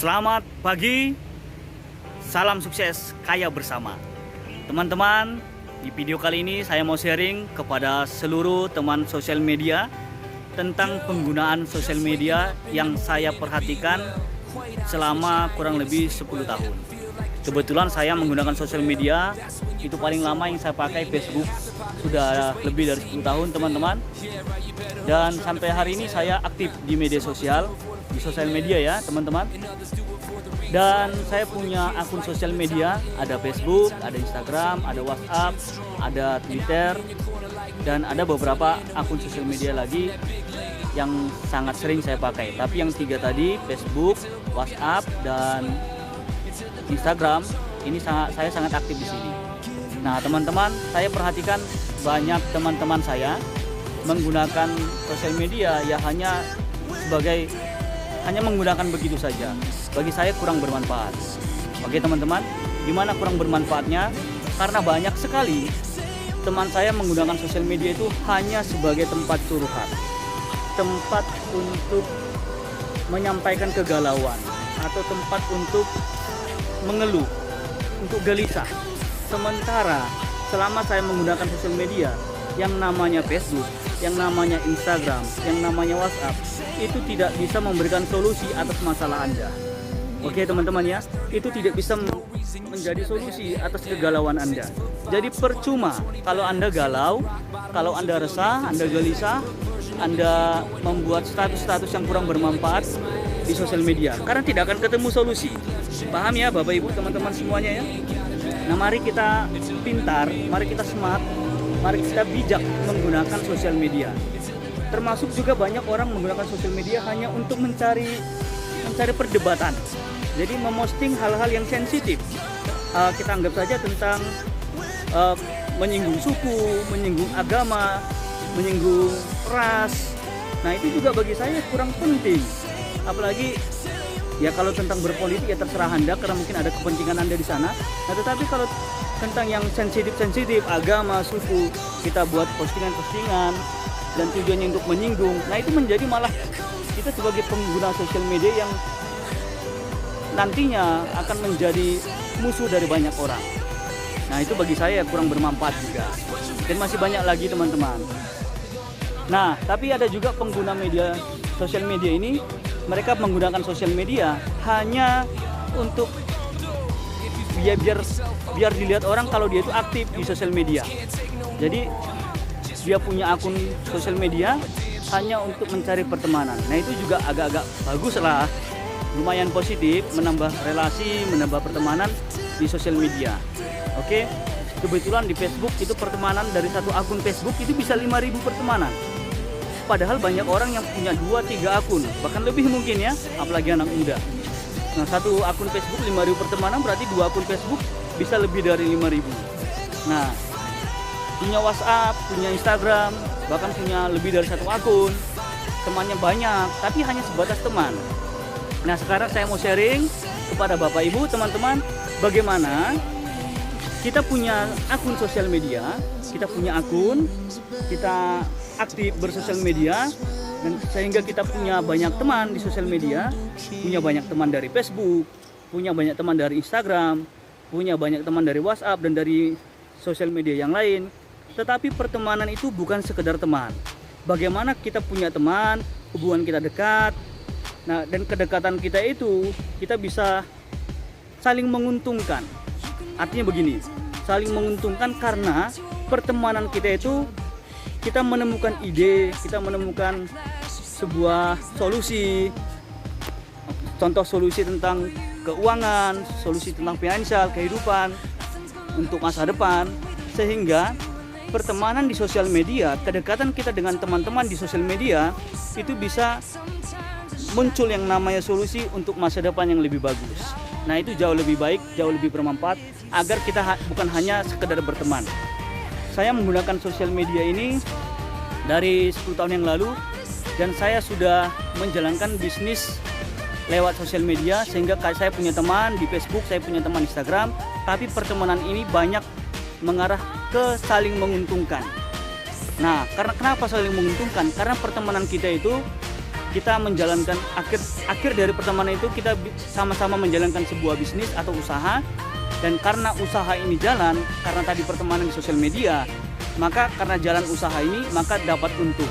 Selamat pagi, salam sukses kaya bersama. Teman-teman, di video kali ini saya mau sharing kepada seluruh teman sosial media tentang penggunaan sosial media yang saya perhatikan selama kurang lebih 10 tahun. Kebetulan saya menggunakan sosial media itu paling lama yang saya pakai Facebook sudah lebih dari 10 tahun teman-teman. Dan sampai hari ini saya aktif di media sosial, di sosial media ya teman-teman. Dan saya punya akun sosial media, ada Facebook, ada Instagram, ada WhatsApp, ada Twitter, dan ada beberapa akun sosial media lagi yang sangat sering saya pakai. Tapi yang tiga tadi, Facebook, WhatsApp, dan Instagram, ini saya sangat aktif di sini. Nah teman-teman, saya perhatikan banyak teman-teman saya menggunakan sosial media ya hanya menggunakan begitu saja. Bagi saya kurang bermanfaat. Oke teman-teman, gimana kurang bermanfaatnya? Karena banyak sekali teman saya menggunakan sosial media itu hanya sebagai tempat curhat, tempat untuk menyampaikan kegalauan, atau tempat untuk mengeluh, untuk gelisah. Sementara selama saya menggunakan sosial media yang namanya Facebook, yang namanya Instagram, yang namanya WhatsApp, itu tidak bisa memberikan solusi atas masalah Anda. Oke teman-teman ya, itu tidak bisa menjadi solusi atas kegalauan Anda. Jadi percuma kalau Anda galau, kalau Anda resah, Anda gelisah, Anda membuat status-status yang kurang bermanfaat di sosial media, karena tidak akan ketemu solusi. Paham ya Bapak Ibu teman-teman semuanya ya. Nah mari kita pintar, mari kita smart, mari kita bijak menggunakan sosial media. Termasuk juga banyak orang menggunakan sosial media hanya untuk mencari perdebatan. Jadi memosting hal-hal yang sensitif. Kita anggap saja tentang menyinggung suku, menyinggung agama, menyinggung ras. Nah itu juga bagi saya kurang penting. Apalagi ya kalau tentang berpolitik ya terserah Anda karena mungkin ada kepentingan Anda di sana. Nah tetapi kalau tentang yang sensitif, agama, suku, kita buat postingan-postingan dan tujuannya untuk menyinggung. Nah itu menjadi malah kita sebagai pengguna sosial media yang nantinya akan menjadi musuh dari banyak orang. Nah itu bagi saya kurang bermanfaat juga. Dan masih banyak lagi teman-teman. Nah tapi ada juga pengguna media sosial media ini, mereka menggunakan sosial media hanya untuk biar dilihat orang kalau dia itu aktif di sosial media. Jadi dia punya akun sosial media hanya untuk mencari pertemanan. Nah itu juga agak-agak bagus lah, lumayan positif, menambah relasi, menambah pertemanan di sosial media. Oke, kebetulan di Facebook itu pertemanan dari satu akun Facebook itu bisa 5.000 pertemanan. Padahal banyak orang yang punya 2-3 akun, bahkan lebih mungkin ya, apalagi anak muda. Nah satu akun Facebook 5.000 pertemanan berarti 2 akun Facebook bisa lebih dari 5.000. Nah punya WhatsApp, punya Instagram, bahkan punya lebih dari satu akun, temannya banyak, tapi hanya sebatas teman. Nah sekarang saya mau sharing kepada Bapak Ibu teman-teman, bagaimana kita punya akun sosial media, kita punya akun, kita aktif bersosial media, dan sehingga kita punya banyak teman di sosial media, punya banyak teman dari Facebook, punya banyak teman dari Instagram, punya banyak teman dari WhatsApp dan dari sosial media yang lain. Tetapi pertemanan itu bukan sekedar teman. Bagaimana kita punya teman, hubungan kita dekat. Nah, dan kedekatan kita itu kita bisa saling menguntungkan. Artinya begini, saling menguntungkan karena pertemanan kita itu kita menemukan ide, kita menemukan sebuah solusi. Contoh solusi tentang keuangan, solusi tentang finansial, kehidupan untuk masa depan. Sehingga pertemanan di sosial media, kedekatan kita dengan teman-teman di sosial media itu bisa muncul yang namanya solusi untuk masa depan yang lebih bagus. Nah itu jauh lebih baik, jauh lebih bermanfaat agar kita bukan hanya sekedar berteman. Saya menggunakan sosial media ini dari 10 tahun yang lalu dan saya sudah menjalankan bisnis lewat sosial media sehingga saya punya teman di Facebook, saya punya teman Instagram, tapi pertemanan ini banyak mengarah ke saling menguntungkan. Nah, karena kenapa saling menguntungkan? Karena pertemanan kita itu kita menjalankan akhir dari pertemanan itu kita sama-sama menjalankan sebuah bisnis atau usaha. Dan karena usaha ini jalan, karena tadi pertemanan di sosial media, maka karena jalan usaha ini maka dapat untung.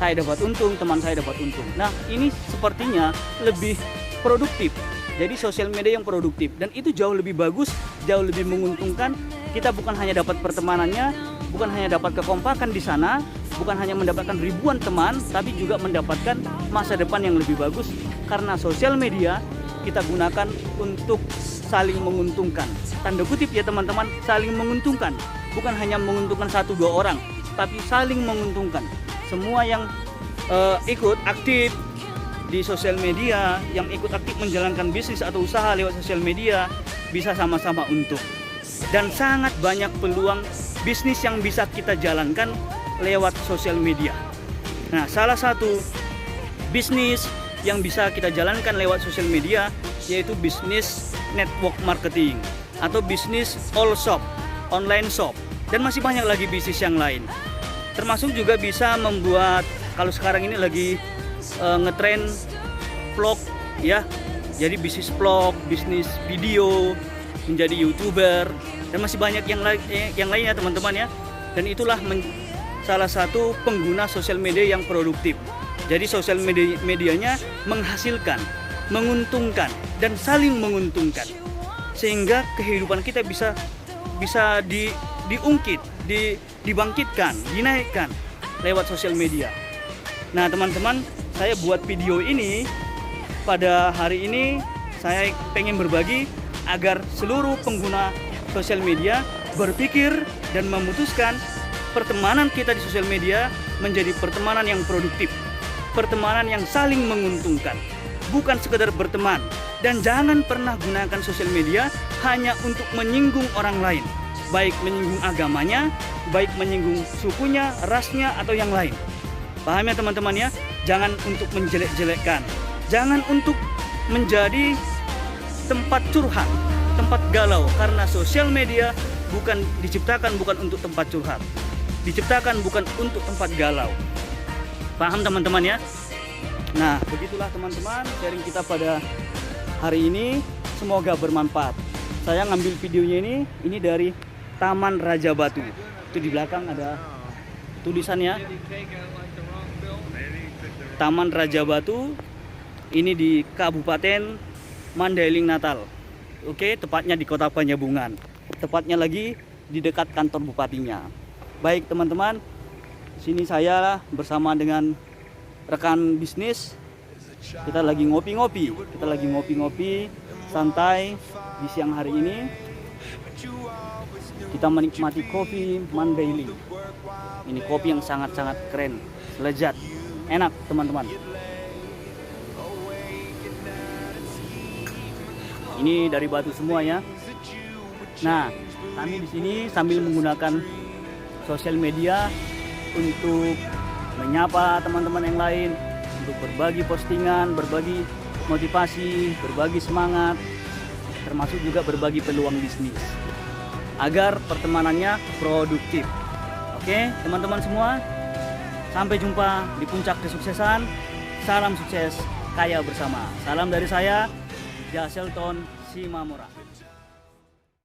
Saya dapat untung, teman saya dapat untung. Nah, ini sepertinya lebih produktif. Jadi sosial media yang produktif, dan itu jauh lebih bagus, jauh lebih menguntungkan. Kita bukan hanya dapat pertemanannya, bukan hanya dapat kekompakan di sana, bukan hanya mendapatkan ribuan teman, tapi juga mendapatkan masa depan yang lebih bagus. Karena sosial media kita gunakan untuk saling menguntungkan. Tanda kutip ya teman-teman, saling menguntungkan. Bukan hanya menguntungkan 1-2 orang, tapi saling menguntungkan. Semua yang ikut aktif di sosial media, yang ikut aktif menjalankan bisnis atau usaha lewat sosial media, bisa sama-sama untung. Dan sangat banyak peluang bisnis yang bisa kita jalankan lewat sosial media. Nah, salah satu bisnis yang bisa kita jalankan lewat sosial media yaitu bisnis network marketing atau bisnis all shop, online shop, dan masih banyak lagi bisnis yang lain. Termasuk juga bisa membuat, kalau sekarang ini lagi ngetren vlog ya. Jadi bisnis vlog, bisnis video, menjadi YouTuber, dan masih banyak yang lainnya teman-teman ya. Dan itulah salah satu pengguna sosial media yang produktif. Jadi sosial medianya menghasilkan, menguntungkan, dan saling menguntungkan. Sehingga kehidupan kita bisa diungkit, dibangkitkan, dinaikkan lewat sosial media. Nah teman-teman, saya buat video ini pada hari ini, saya pengen berbagi agar seluruh pengguna sosial media berpikir dan memutuskan pertemanan kita di sosial media menjadi pertemanan yang produktif, pertemanan yang saling menguntungkan, bukan sekedar berteman. Dan jangan pernah gunakan sosial media hanya untuk menyinggung orang lain, baik menyinggung agamanya, baik menyinggung sukunya, rasnya, atau yang lain. Paham ya teman-teman ya? Jangan untuk menjelek-jelekkan, jangan untuk menjadi tempat curhat, tempat galau, karena sosial media diciptakan bukan untuk tempat curhat, diciptakan bukan untuk tempat galau. Paham teman-teman ya? Nah, begitulah teman-teman sharing kita pada hari ini, semoga bermanfaat. Saya ngambil videonya ini dari Taman Raja Batu. Itu di belakang ada tulisannya Taman Raja Batu. Ini di Kabupaten Mandailing Natal. Oke, tepatnya di Kota Panjabungan. Tepatnya lagi di dekat kantor bupatinya. Baik teman-teman, sini saya bersama dengan rekan bisnis. Kita lagi ngopi-ngopi, santai di siang hari ini. Kita menikmati kopi Mandailing. Ini kopi yang sangat-sangat keren, lezat, enak teman-teman. Ini dari Batu semua ya. Nah, kami di sini sambil menggunakan sosial media untuk menyapa teman-teman yang lain, untuk berbagi postingan, berbagi motivasi, berbagi semangat, termasuk juga berbagi peluang bisnis agar pertemanannya produktif. Oke, teman-teman semua, sampai jumpa di puncak kesuksesan. Salam sukses, kaya bersama. Salam dari saya, Jaselton Simamora.